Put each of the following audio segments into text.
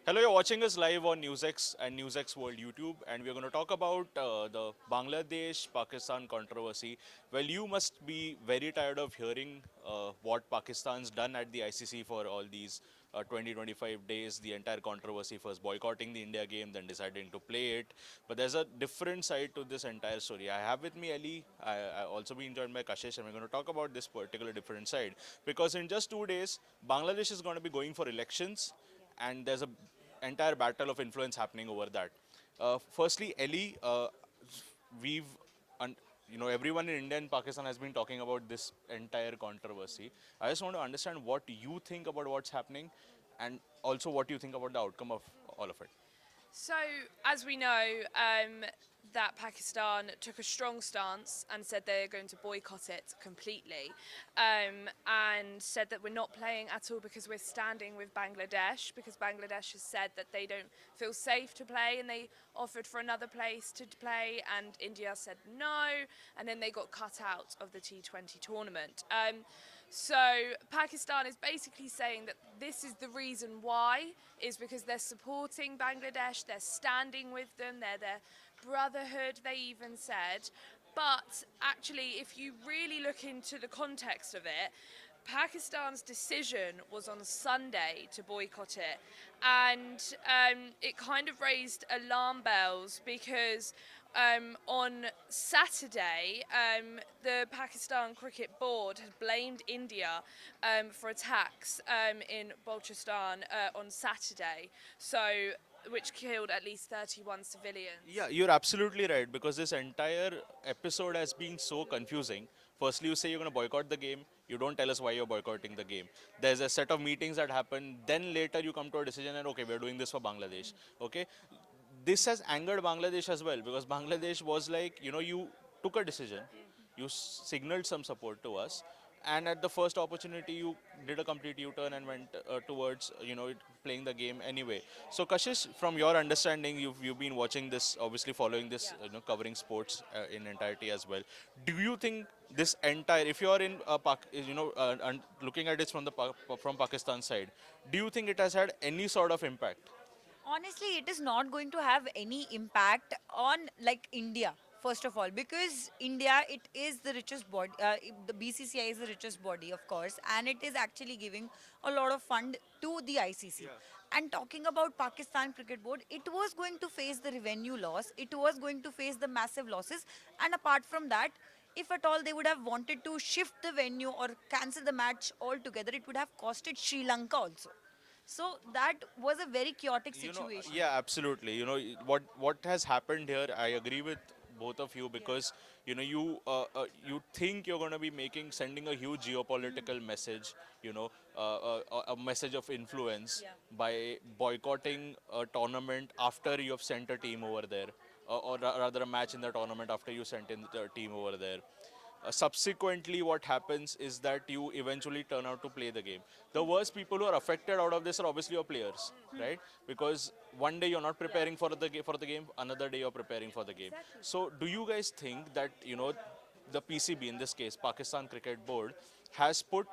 Hello, you're watching us live on NewsX and NewsX World YouTube, and we're going to talk about the Bangladesh-Pakistan controversy. Well, you must be very tired of hearing what Pakistan's done at the ICC for all these 20, 25 days, the entire controversy, first boycotting the India game, then deciding to play it. But there's a different side to this entire story. I have with me Ali, I also been joined by Kashish, and we're going to talk about this particular different side. Because in just 2 days, Bangladesh is going to be going for elections, and there's a entire battle of influence happening over that. Firstly, Ellie, we've, un- everyone in India and Pakistan has been talking about this entire controversy. I just want to understand what you think about what's happening, and also what you think about the outcome of all of it. So, as we know, that Pakistan took a strong stance and said they're going to boycott it completely, and said that we're not playing at all because we're standing with Bangladesh, because Bangladesh has said that they don't feel safe to play and they offered for another place to play, and India said no, and then they got cut out of the T20 tournament. So Pakistan is basically saying that this is the reason why, is because they're supporting Bangladesh, they're standing with them, they're their brotherhood, they even said. But actually, if you really look into the context of it, Pakistan's decision was on Sunday to boycott it, and it kind of raised alarm bells because on Saturday, the Pakistan Cricket Board had blamed India for attacks in Balochistan on Saturday, so which killed at least 31 Yeah, civilians. you're absolutely right because this entire episode has been so confusing. Firstly, you say you're going to boycott the game. You don't tell us why you're boycotting the game. There's a set of meetings that happen. Then later you come to a decision and okay, we're doing this for Bangladesh. Okay, this has angered Bangladesh as well because Bangladesh was like, you took a decision, you signaled some support to us, and at the first opportunity, you did a complete U-turn and went towards, playing the game anyway. So, Kashish, from your understanding, you've been watching this, obviously following this, covering sports in entirety as well. Do you think this entire, if you're in and looking at it from from Pakistan side, do you think it has had any sort of impact? Honestly, it is not going to have any impact on like India. First of all, because India, it is the richest body. The BCCI is the richest body, of course, and it is actually giving a lot of fund to the ICC. And talking about Pakistan Cricket Board, it was going to face the revenue loss. It was going to face the massive losses, and apart from that, if at all they would have wanted to shift the venue or cancel the match altogether, it would have costed Sri Lanka also. So that was a very chaotic situation. Yeah, absolutely. What has happened here, I agree with both of you Yeah. because you think you're going to be sending a huge geopolitical message, a message of influence Yeah. by boycotting a tournament after you have sent a team over there, or rather a match in the tournament after you sent in the team over there. Subsequently, what happens is that you eventually turn out to play the game. The worst people who are affected out of this are obviously your players, right? Because one day you're not preparing for for the game, another day you're preparing for the game. Exactly. So, do you guys think that the PCB, in this case Pakistan Cricket Board, has put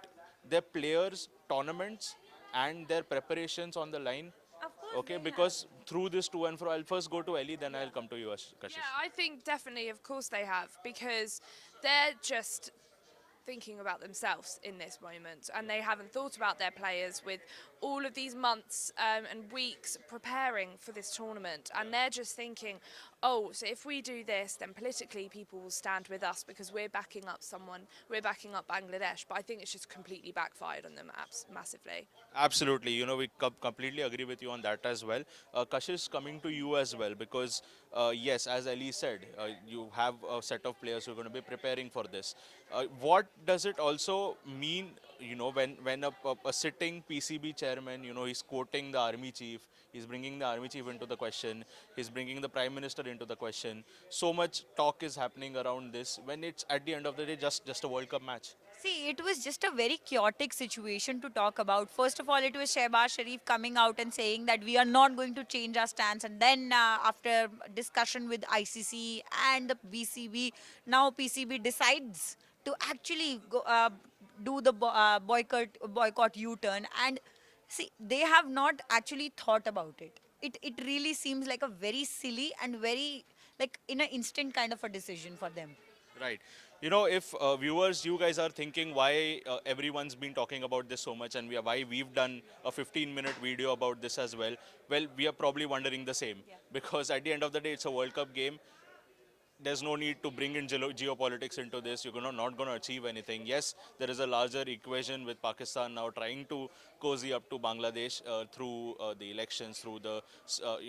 their players' tournaments and their preparations on the line? Of course Okay, they have. because through this to and fro, I'll first go to Ellie, then I'll come to you, Yeah, Kashish. I think definitely, of course they have, because they're just thinking about themselves in this moment, and they haven't thought about their players with all of these months and weeks preparing for this tournament, and they're just thinking, oh, so if we do this, then politically people will stand with us because we're backing up someone, we're backing up Bangladesh. But I think it's just completely backfired on them massively. Absolutely. We completely agree with you on that as well. Kashish, coming to you as well, because yes, as Ali said, you have a set of players who are going to be preparing for this. What does it also mean, when a sitting PCB chairman, he's quoting the army chief, he's bringing the army chief into the question, he's bringing the prime minister into the question. So much talk is happening around this when it's at the end of the day just a World Cup match. See, it was just a very chaotic situation to talk about. First of all, it was Shehbaz Sharif coming out and saying that we are not going to change our stance. And then, after discussion with ICC and the BCB, now PCB decides to actually do the boycott U-turn. And See, they have not actually thought about it. It really seems like a very silly and very like in an instant kind of a decision for them. Right. You know, if viewers, you guys are thinking why everyone's been talking about this so much and why we've done a 15-minute video about this as well, well, we are probably wondering the same. Because at the end of the day, it's a World Cup game. There's no need to bring in geopolitics into this. You're not going to achieve anything. Yes, there is a larger equation with Pakistan now trying to cozy up to Bangladesh through the elections, through the,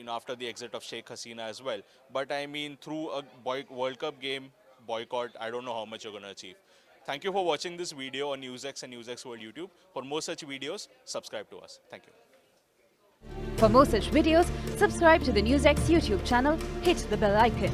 after the exit of Sheikh Hasina as well. But I mean, through a World Cup game, boycott, I don't know how much you're going to achieve. Thank you for watching this video on NewsX and NewsX World YouTube. For more such videos, subscribe to us. Thank you. For more such videos, subscribe to the NewsX YouTube channel, hit the bell icon.